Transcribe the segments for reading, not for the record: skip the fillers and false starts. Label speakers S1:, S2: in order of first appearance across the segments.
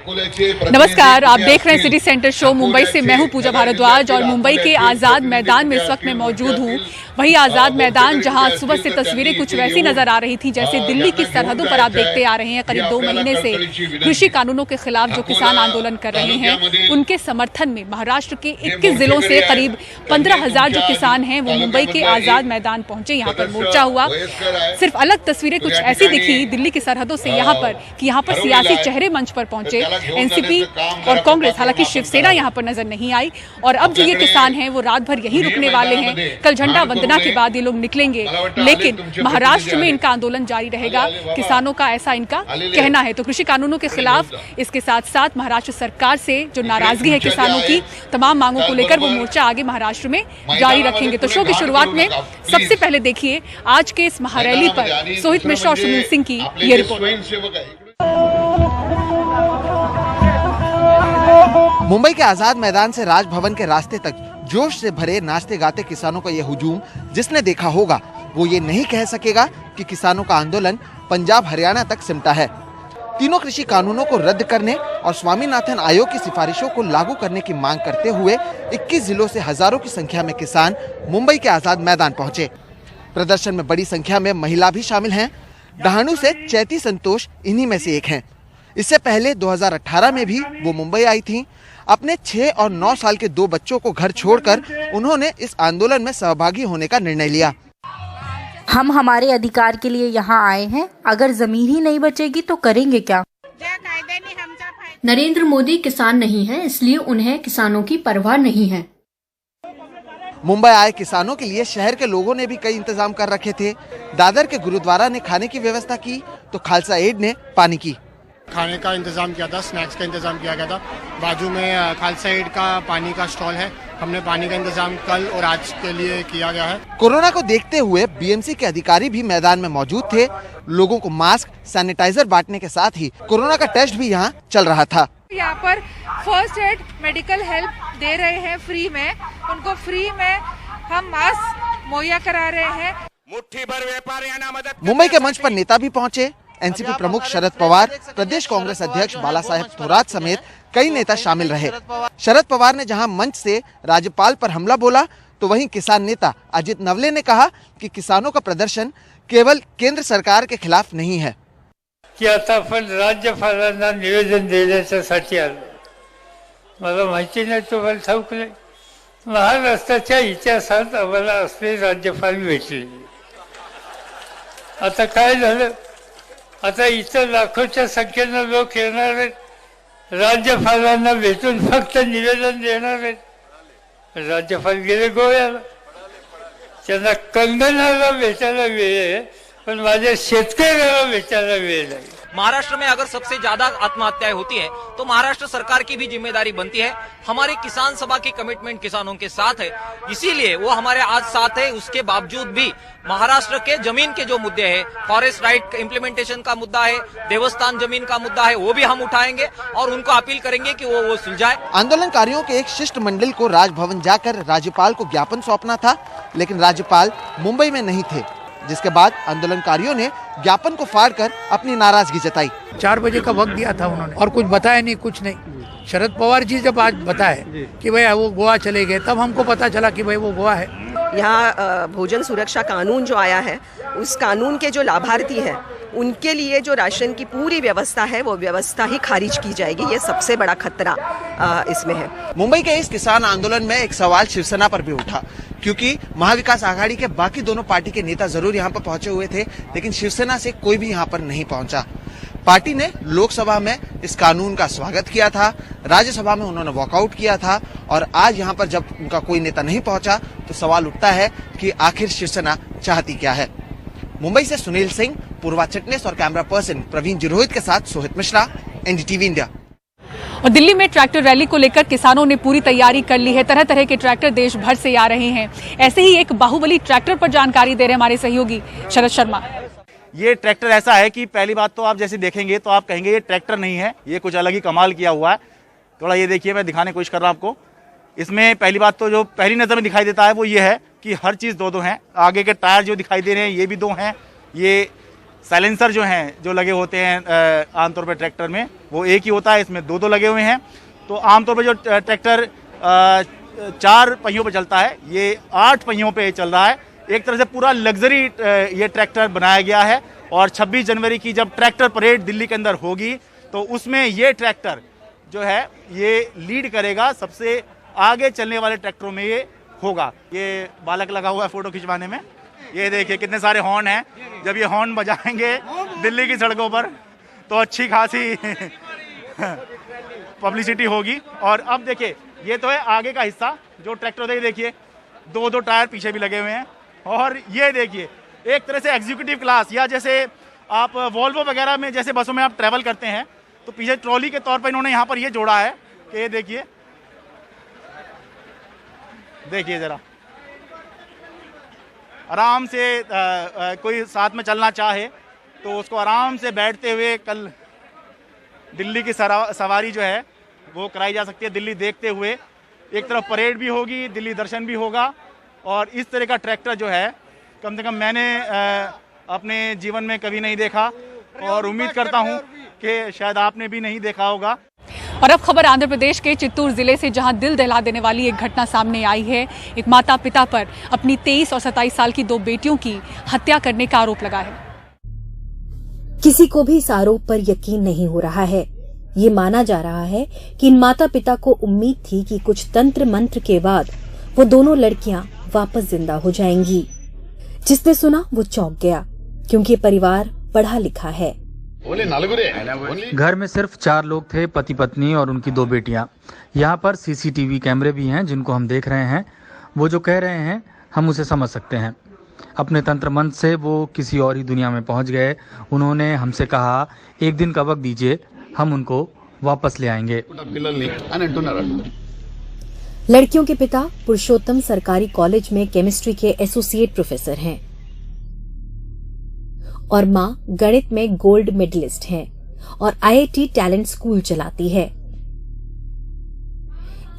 S1: नमस्कार, आप देख रहे हैं सिटी सेंटर शो मुंबई से। मैं हूं पूजा भारद्वाज और मुंबई के आज़ाद मैदान में इस वक्त मैं मौजूद हूं। वही आज़ाद मैदान जहां सुबह से तस्वीरें कुछ वैसी नजर आ रही थी जैसे दिल्ली की सरहदों पर आप देखते आ रहे हैं। करीब 2 महीने से कृषि कानूनों के खिलाफ जो किसान आंदोलन कर रहे हैं उनके समर्थन में महाराष्ट्र के 21 जिलों से करीब 15,000 जो किसान हैं वो मुंबई के आज़ाद मैदान पहुंचे। यहाँ पर मोर्चा हुआ। सिर्फ अलग तस्वीरें कुछ ऐसी दिखी दिल्ली की सरहदों से यहाँ पर सियासी चेहरे मंच पर पहुंचे। एनसीपी और कांग्रेस, हालांकि शिवसेना यहाँ पर नजर नहीं आई। और अब जो ये किसान हैं वो रात भर यहीं रुकने वाले हैं। कल झंडा वंदना के बाद ये लोग निकलेंगे, लेकिन महाराष्ट्र में इनका आंदोलन जारी रहेगा। किसानों का ऐसा इनका कहना है। तो कृषि कानूनों के खिलाफ इसके साथ साथ महाराष्ट्र सरकार से जो नाराजगी है किसानों की, तमाम मांगों को लेकर वो मोर्चा आगे महाराष्ट्र में जारी रखेंगे। तो शो की शुरुआत में सबसे पहले देखिए आज के इस महारैली पर सोहित मिश्रा और सुनील सिंह की ये रिपोर्ट।
S2: मुंबई के आजाद मैदान से राजभवन के रास्ते तक जोश से भरे नाचते गाते किसानों का यह हुजूम जिसने देखा होगा वो ये नहीं कह सकेगा कि किसानों का आंदोलन पंजाब हरियाणा तक सिमटा है। तीनों कृषि कानूनों को रद्द करने और स्वामीनाथन आयोग की सिफारिशों को लागू करने की मांग करते हुए 21 जिलों से हजारों की संख्या में किसान मुंबई के आजाद मैदान पहुंचे। प्रदर्शन में बड़ी संख्या में महिला भी शामिल हैं। डहाणू से चैती संतोष इन्हीं में से एक हैं। इससे पहले 2018 में भी वो मुंबई आई थीं। अपने 6 और 9 साल के 2 बच्चों को घर छोड़कर उन्होंने इस आंदोलन में सहभागी होने का निर्णय लिया।
S3: हम हमारे अधिकार के लिए यहाँ आए हैं। अगर जमीन ही नहीं बचेगी तो करेंगे क्या?
S4: नरेंद्र मोदी किसान नहीं है, इसलिए उन्हें किसानों की परवाह नहीं है।
S2: मुंबई आए किसानों के लिए शहर के लोगों ने भी कई इंतजाम कर रखे थे। दादर के गुरुद्वारा ने खाने की व्यवस्था की तो खालसा एड ने पानी की।
S5: खाने का इंतजाम किया था, स्नैक्स का इंतजाम किया गया था। बाजू में खालसा एड का पानी का स्टॉल है। हमने पानी का इंतजाम कल और आज के लिए किया गया है।
S2: कोरोना को देखते हुए बीएमसी के अधिकारी भी मैदान में मौजूद थे। लोगों को मास्क, सैनिटाइजर बांटने के साथ ही कोरोना का टेस्ट भी यहाँ चल रहा था।
S6: यहाँ पर फर्स्ट एड मेडिकल हेल्प दे रहे हैं फ्री में। उनको फ्री में हम मास्क मुहैया करा रहे हैं।
S7: मुट्ठी भर व्यापारियां मदद।
S2: मुंबई के मंच पर नेता भी पहुँचे। एनसीपी प्रमुख शरद पवार, प्रदेश कांग्रेस अध्यक्ष बाला साहेब थोराट समेत कई नेता शामिल रहे। शरद पवार ने जहां मंच से राज्यपाल पर हमला बोला तो वहीं किसान नेता अजित नवले ने कहा कि किसानों का प्रदर्शन केवल केंद्र सरकार के खिलाफ नहीं है।
S8: की आता आपण राज्यपालांना निवेदन देण्यासाठी आलो। मला माहिती नाही, तुम्हाला ठाऊक नाही, महाराष्ट्राच्या इतिहासात आम्हाला असले राज्यपाल भेटले। आता काय झालं, आता इतर लाखोच्या संख्येनं लोक येणार आहेत, राज्यपालांना भेटून फक्त निवेदन देणार आहेत। राज्यपाल गेले गोव्याला, त्यांना कंगनाला भेटायला वेळ आहे, पण माझ्या शेतकऱ्याला भेटायला वेळ नाही।
S9: महाराष्ट्र में अगर सबसे ज्यादा आत्महत्याएं होती है तो महाराष्ट्र सरकार की भी जिम्मेदारी बनती है। हमारे किसान सभा की कमिटमेंट किसानों के साथ है, इसीलिए वो हमारे आज साथ है। उसके बावजूद भी महाराष्ट्र के जमीन के जो मुद्दे हैं, फॉरेस्ट राइट इम्प्लीमेंटेशन का मुद्दा है, देवस्थान जमीन का मुद्दा है, वो भी हम उठाएंगे और उनको अपील करेंगे कि वो सुलझाए।
S2: आंदोलनकारियों के एक शिष्टमंडल को राजभवन जाकर राज्यपाल को ज्ञापन सौंपना था, लेकिन राज्यपाल मुंबई में नहीं थे, जिसके बाद आंदोलनकारियों ने ज्ञापन को फाड़कर अपनी नाराजगी जताई।
S10: 4 बजे का वक्त दिया था उन्होंने और कुछ बताया नहीं, कुछ नहीं। शरद पवार जी जब आज बताए कि भाई वो गोवा चले गए, तब हमको पता चला कि भाई वो गोवा है।
S11: यहाँ भोजन सुरक्षा कानून जो आया है, उस कानून के जो लाभार्थी हैं उनके लिए जो राशन की पूरी व्यवस्था है वो व्यवस्था ही खारिज की जाएगी। ये सबसे बड़ा खतरा इसमें है।
S2: मुंबई के इस किसान आंदोलन में एक सवाल शिवसेना पर भी उठा, क्योंकि महाविकास आघाड़ी के बाकी दोनों पार्टी के नेता जरूर यहाँ पर पहुंचे हुए थे, लेकिन शिवसेना से कोई भी यहाँ पर नहीं पहुंचा। पार्टी ने लोकसभा में इस कानून का स्वागत किया था, राज्यसभा में उन्होंने वॉकआउट किया था, और आज यहाँ पर जब उनका कोई नेता नहीं पहुंचा तो सवाल उठता है कि आखिर शिवसेना चाहती क्या है। मुंबई से सुनील सिंह, पूर्वा चिटनेस और कैमरा पर्सन प्रवीण जिरोहित के साथ सोहित मिश्रा, एनडीटीवी इंडिया।
S1: और दिल्ली में ट्रैक्टर रैली को लेकर किसानों ने पूरी तैयारी कर ली है। तरह तरह के ट्रैक्टर देश भर से आ रहे हैं। ऐसे ही एक बाहुबली ट्रैक्टर पर जानकारी दे रहे हमारे सहयोगी शरद शर्मा।
S12: ये ट्रैक्टर ऐसा है कि पहली बात तो आप जैसे देखेंगे तो आप कहेंगे ये ट्रैक्टर नहीं है, ये कुछ अलग ही कमाल किया हुआ है। थोड़ा ये देखिए, मैं दिखाने की कोशिश कर रहा हूँ आपको। इसमें पहली बात तो जो पहली नज़र में दिखाई देता है वो ये है कि हर चीज़ 2-2 हैं। आगे के टायर जो दिखाई दे रहे हैं ये भी 2 हैं, ये साइलेंसर जो हैं जो लगे होते हैं आमतौर पर ट्रैक्टर में वो एक ही होता है, इसमें दो लगे हुए हैं। तो आमतौर पर जो ट्रैक्टर 4 पहियों पर चलता है, ये 8 पहियों पे चल रहा है। एक तरह से पूरा लग्जरी ये ट्रैक्टर बनाया गया है। और 26 जनवरी की जब ट्रैक्टर परेड दिल्ली के अंदर होगी तो उसमें ये ट्रैक्टर जो है ये लीड करेगा, सबसे आगे चलने वाले ट्रैक्टरों में ये होगा। ये बालक लगा हुआ है फोटो खिंचवाने में, ये देखिए कितने सारे हॉर्न हैं। जब ये हॉर्न बजाएंगे दिल्ली की सड़कों पर तो अच्छी खासी पब्लिसिटी होगी। और अब देखिए ये तो है आगे का हिस्सा, जो ट्रैक्टर देखिए 2 टायर पीछे भी लगे हुए हैं। और ये देखिए एक तरह से एग्जीक्यूटिव क्लास, या जैसे आप वॉल्वो वगैरह में जैसे बसों में आप ट्रैवल करते हैं तो पीछे ट्रॉली के तौर पर इन्होंने यहाँ पर ये जोड़ा है कि ये देखिए जरा आराम से कोई साथ में चलना चाहे तो उसको आराम से बैठते हुए कल दिल्ली की सवारी जो है वो कराई जा सकती है। दिल्ली देखते हुए एक तरफ परेड भी होगी, दिल्ली दर्शन भी होगा। और इस तरह का ट्रैक्टर जो है कम से कम मैंने अपने जीवन में कभी नहीं देखा और उम्मीद करता हूं कि शायद आपने भी नहीं देखा होगा।
S1: और अब खबर आंध्र प्रदेश के चित्तूर जिले से, जहां दिल दहला देने वाली एक घटना सामने आई है। एक माता पिता पर अपनी 23 और 27 साल की 2 बेटियों की हत्या करने का आरोप लगा है।
S13: किसी को भी इस आरोप पर यकीन नहीं हो रहा है। ये माना जा रहा है कि इन माता पिता को उम्मीद थी कि कुछ तंत्र मंत्र के बाद वो दोनों लड़कियां वापस जिंदा हो जाएंगी। जिसने सुना वो चौंक गया, क्योंकि परिवार पढ़ा लिखा है।
S14: घर में सिर्फ 4 लोग थे, पति पत्नी और उनकी 2 बेटियां। यहाँ पर सीसीटीवी कैमरे भी हैं जिनको हम देख रहे हैं। वो जो कह रहे हैं हम उसे समझ सकते हैं। अपने तंत्र मंत्र से वो किसी और ही दुनिया में पहुंच गए। उन्होंने हमसे कहा 1 दिन का वक्त दीजिए, हम उनको वापस ले आएंगे।
S13: लड़कियों के पिता पुरुषोत्तम सरकारी कॉलेज में केमिस्ट्री के एसोसिएट प्रोफेसर हैं और मां गणित में गोल्ड मेडलिस्ट हैं और IIT टैलेंट स्कूल चलाती है।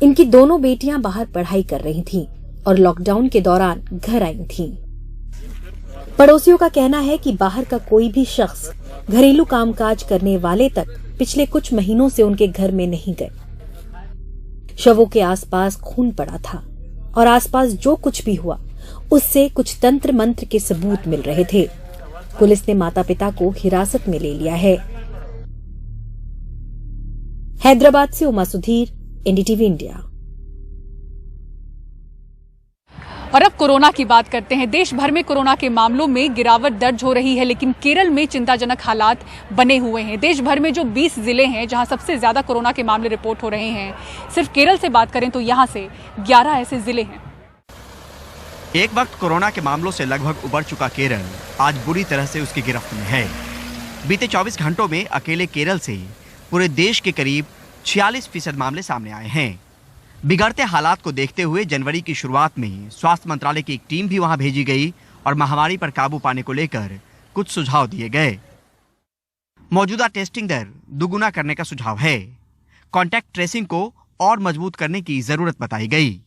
S13: इनकी दोनों बेटियां बाहर पढ़ाई कर रही थीं और लॉकडाउन के दौरान घर आई थीं। पड़ोसियों का कहना है कि बाहर का कोई भी शख्स घरेलू कामकाज करने वाले तक पिछले कुछ महीनों से उनके घर में नहीं गए। शवों के आसपास खून पड़ा था और आसपास जो कुछ भी हुआ उससे कुछ तंत्र मंत्र के सबूत मिल रहे थे। पुलिस ने माता पिता को हिरासत में ले लिया है। हैदराबाद से उमा सुधीर, NDTV इंडिया।
S1: और अब कोरोना की बात करते हैं। देश भर में कोरोना के मामलों में गिरावट दर्ज हो रही है, लेकिन केरल में चिंताजनक हालात बने हुए हैं। देश भर में जो 20 जिले हैं जहां सबसे ज्यादा कोरोना के मामले रिपोर्ट हो रहे हैं, सिर्फ केरल से बात करें तो यहां से 11 ऐसे जिले हैं।
S15: एक वक्त कोरोना के मामलों से लगभग उबर चुका केरल आज बुरी तरह से उसकी गिरफ्त में है। बीते 24 घंटों में अकेले केरल से पूरे देश के करीब 46% मामले सामने आए हैं। बिगड़ते हालात को देखते हुए जनवरी की शुरुआत में स्वास्थ्य मंत्रालय की एक टीम भी वहां भेजी गई और महामारी पर काबू पाने को लेकर कुछ सुझाव दिए गए। मौजूदा टेस्टिंग दर दुगुना करने का सुझाव है। कॉन्टैक्ट ट्रेसिंग को और मजबूत करने की जरूरत बताई गई।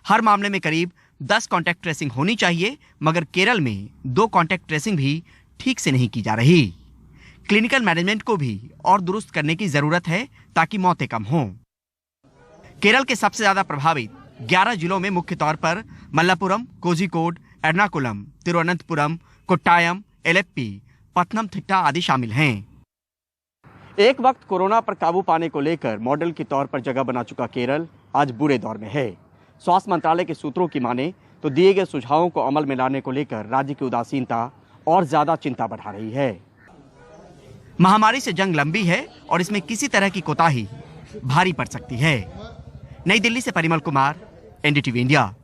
S15: हर मामले में करीब 10 कॉन्टैक्ट ट्रेसिंग होनी चाहिए, मगर केरल में 2 कॉन्टैक्ट ट्रेसिंग भी ठीक से नहीं की जा रही। क्लिनिकल मैनेजमेंट को भी और दुरुस्त करने की जरूरत है ताकि मौतें कम हों। केरल के सबसे ज्यादा प्रभावित 11 जिलों में मुख्य तौर पर मल्लापुरम, कोझिकोड, एर्नाकुलम, तिरुवनंतपुरम, कोट्टायम, एलेप्पी, पथनमथिट्टा आदि शामिल हैं। एक वक्त कोरोना पर काबू पाने को लेकर मॉडल के तौर पर जगह बना चुका केरल आज बुरे दौर में है। स्वास्थ्य मंत्रालय के सूत्रों की माने तो दिए गए सुझावों को अमल में लाने को लेकर राज्य की उदासीनता और ज्यादा चिंता बढ़ा रही है। महामारी से जंग लंबी है और इसमें किसी तरह की कोताही भारी पड़ सकती है। नई दिल्ली से Parimal Kumar, NDTV India.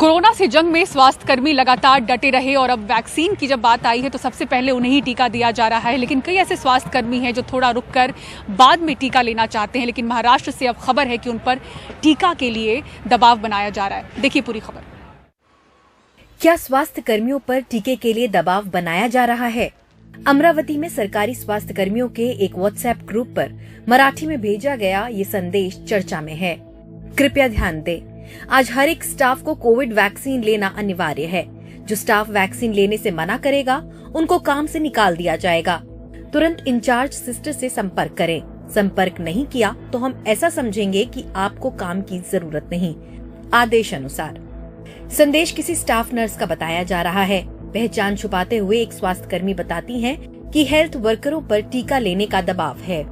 S1: Corona से जंग में स्वास्थ्यकर्मी लगातार डटे रहे और अब वैक्सीन की जब बात आई है तो सबसे पहले उन्हें ही टीका दिया जा रहा है। लेकिन कई ऐसे स्वास्थ्यकर्मी हैं जो थोड़ा रुककर बाद में टीका लेना चाहते हैं। लेकिन महाराष्ट्र से अब खबर है कि उन पर टीका के लिए दबाव बनाया जा रहा है। देखिए पूरी खबर।
S13: क्या स्वास्थ्य कर्मियों पर टीके के लिए दबाव बनाया जा रहा है? अमरावती में सरकारी स्वास्थ्य कर्मियों के एक व्हाट्सएप ग्रुप पर मराठी में भेजा गया ये संदेश चर्चा में है। कृपया ध्यान दें, आज हर एक स्टाफ को कोविड वैक्सीन लेना अनिवार्य है। जो स्टाफ वैक्सीन लेने से मना करेगा उनको काम से निकाल दिया जाएगा। तुरंत इंचार्ज सिस्टर से संपर्क करें। संपर्क नहीं किया तो हम ऐसा समझेंगे कि आपको काम की जरूरत नहीं। आदेश अनुसार। संदेश किसी स्टाफ नर्स का बताया जा रहा है। पहचान छुपाते हुए एक स्वास्थ्य कर्मी बताती हैं कि हेल्थ वर्करों पर टीका लेने का दबाव है।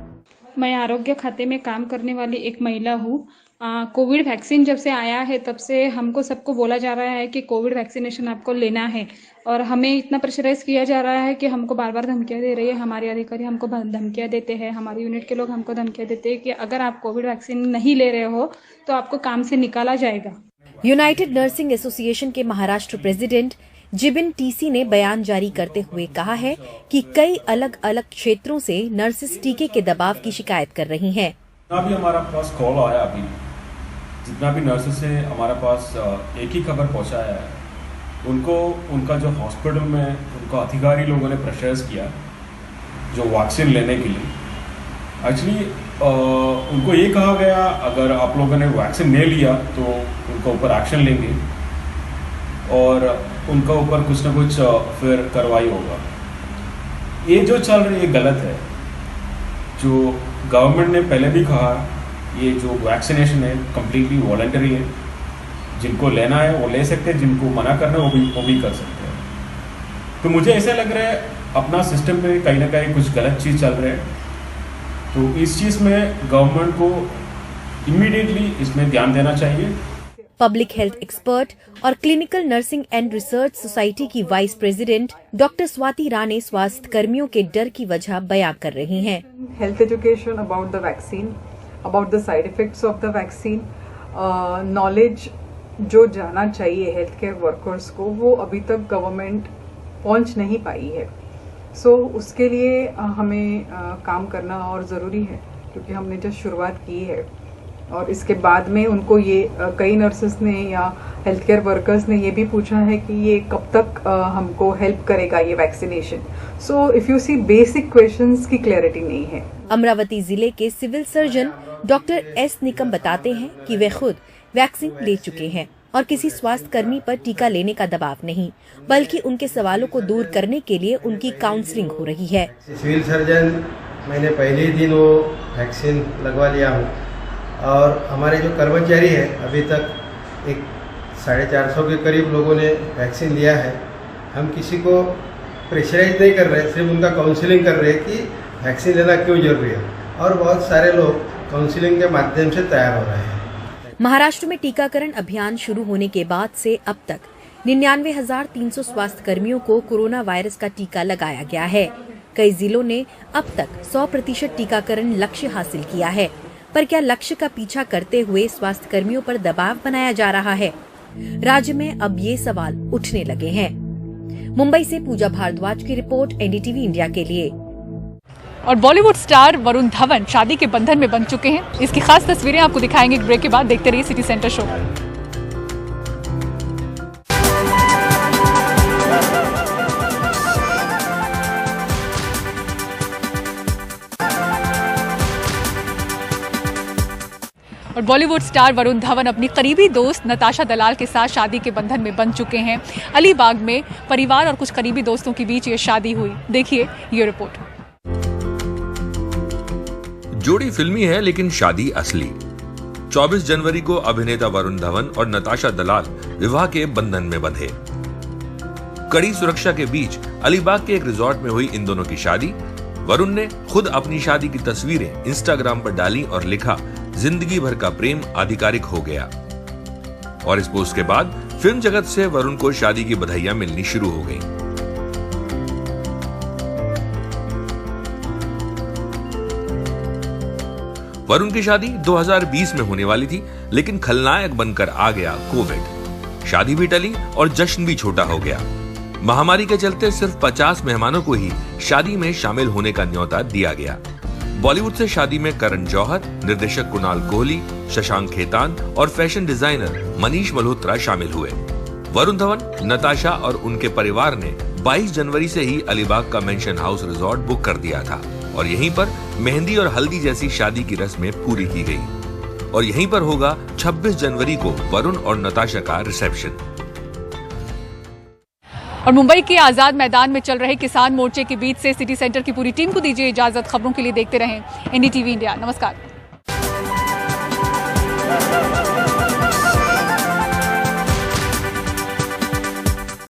S16: मैं आरोग्य खाते में काम करने वाली एक महिला हूँ। कोविड वैक्सीन जब से आया है तब से हमको सबको बोला जा रहा है कि कोविड वैक्सीनेशन आपको लेना है, और हमें इतना प्रेशराइज किया जा रहा है कि हमको बार बार धमकियां दे रही है। हमारे अधिकारी हमको धमकियां देते हैं, हमारे यूनिट के लोग हमको धमकियां देते हैं कि अगर आप कोविड वैक्सीन नहीं ले रहे हो तो आपको काम से निकाला जाएगा।
S13: यूनाइटेड नर्सिंग एसोसिएशन के महाराष्ट्र प्रेसिडेंट जिबिन टीसी ने बयान जारी करते हुए कहा है कि कई अलग अलग क्षेत्रों से नर्सेस टीके के दबाव की शिकायत कर रही हैं।
S17: अभी हमारा पास कॉल आया, अभी जितना भी नर्सेस है हमारे पास एक ही खबर पहुंचाया है, उनको उनका जो हॉस्पिटल में उनको अधिकारी लोगों ने प्रेशराइज किया जो वैक्सीन लेने के लिए। एक्चुअली उनको ये कहा गया अगर आप लोगों ने वैक्सीन नहीं लिया तो उनके ऊपर एक्शन लेंगे और उनका ऊपर कुछ ना कुछ फिर कार्रवाई होगा। ये जो चल रही है गलत है। जो गवर्नमेंट ने पहले भी कहा ये जो वैक्सीनेशन है कम्प्लीटली वॉलंटरी है, जिनको लेना है वो ले सकते हैं, जिनको मना करना है वो भी कर सकते हैं। तो मुझे ऐसा लग रहा है अपना सिस्टम में कहीं ना कहीं कुछ गलत चीज़ चल रहा है, तो इस चीज़ में गवर्नमेंट को इमीडिएटली इसमें ध्यान देना चाहिए।
S13: पब्लिक हेल्थ एक्सपर्ट और clinical nursing and research society की vice president doctor Swati Rane स्वास्थ्य कर्मियों के डर की वजह बयां कर रही हैं।
S18: Health education about the vaccine, about the side effects of the vaccine, knowledge जो जाना चाहिए हेल्थ केयर वर्कर्स को वो अभी तक गवर्नमेंट पहुंच नहीं पाई है। सो उसके लिए हमें काम करना और ज़रूरी है, क्योंकि हमने जब शुरुआत की है और इसके बाद में उनको ये कई नर्सेस ने या हेल्थ केयर वर्कर्स ने ये भी पूछा है कि ये कब तक हमको हेल्प करेगा ये vaccination. So if you see basic questions की क्लैरिटी नहीं है।
S13: अमरावती जिले के civil surgeon doctor S Nikam बताते हैं कि वे खुद वैक्सीन ले चुके हैं और किसी स्वास्थ्य कर्मी पर टीका लेने का दबाव नहीं, बल्कि उनके सवालों को दूर करने के लिए उनकी काउंसलिंग हो रही है।
S19: सिविल सर्जन मैंने पहले ही दिन वो वैक्सीन लगवा लिया हूँ और हमारे जो कर्मचारी है अभी तक एक 450 के करीब लोगों ने वैक्सीन लिया है। हम किसी को प्रेशराइज नहीं कर रहे, सिर्फ उनका काउंसलिंग कर रहे हैं कि वैक्सीन लेना क्यों जरूरी है, और बहुत सारे लोग काउंसलिंग के माध्यम से तैयार हो रहे हैं।
S13: महाराष्ट्र में टीकाकरण अभियान शुरू होने के बाद से अब तक 99,300 स्वास्थ्य कर्मियों को कोरोना वायरस का टीका लगाया गया है। कई जिलों ने अब तक 100% टीकाकरण लक्ष्य हासिल किया है, पर क्या लक्ष्य का पीछा करते हुए स्वास्थ्य कर्मियों पर दबाव बनाया जा रहा है? राज्य में अब ये सवाल उठने लगे हैं। मुंबई से पूजा भारद्वाज की रिपोर्ट, एनडीटीवी इंडिया के लिए।
S1: और बॉलीवुड स्टार वरुण धवन शादी के बंधन में बंध चुके हैं। इसकी खास तस्वीरें आपको दिखाएंगे एक ब्रेक के बाद। देखते रहिए सिटी सेंटर शो। और बॉलीवुड स्टार वरुण धवन अपनी करीबी दोस्त नताशा दलाल के साथ शादी के बंधन में बंध चुके हैं। अलीबाग में परिवार और कुछ करीबी दोस्तों के बीच ये शादी हुई। देखिए ये रिपोर्ट।
S20: जोड़ी फिल्मी है लेकिन शादी असली। 24 जनवरी को अभिनेता वरुण धवन और नताशा दलाल विवाह के बंधन में बंधे। कड़ी सुरक्षा के बीच अलीबाग के एक रिजॉर्ट में हुई इन दोनों की शादी। वरुण ने खुद अपनी शादी की तस्वीरें इंस्टाग्राम पर डाली और लिखा, जिंदगी भर का प्रेम आधिकारिक हो गया। और इस पोस्ट के बाद फिल्म जगत से वरुण को शादी की बधाइयां मिलनी शुरू हो गईं। वरुण की शादी 2020 में होने वाली थी, लेकिन खलनायक बनकर आ गया कोविड। शादी भी टली और जश्न भी छोटा हो गया। महामारी के चलते सिर्फ 50 मेहमानों को ही शादी में शामिल होने का न्योता दिया गया। बॉलीवुड से शादी में करण जौहर, निर्देशक कुणाल कोहली, शशांक खेतान और फैशन डिजाइनर मनीष मल्होत्रा शामिल हुए। वरुण धवन, नताशा और उनके परिवार ने 22 जनवरी से ही अलीबाग का मेंशन हाउस रिजॉर्ट बुक कर दिया था और यहीं पर मेहंदी और हल्दी जैसी शादी की रस्में पूरी की गई। और यहीं पर होगा 26 जनवरी को वरुण और नताशा का रिसेप्शन।
S1: और मुंबई के आजाद मैदान में चल रहे किसान मोर्चे के बीच से सिटी सेंटर की पूरी टीम को दीजिए इजाजत। खबरों के लिए देखते रहें NDTV इंडिया। नमस्कार।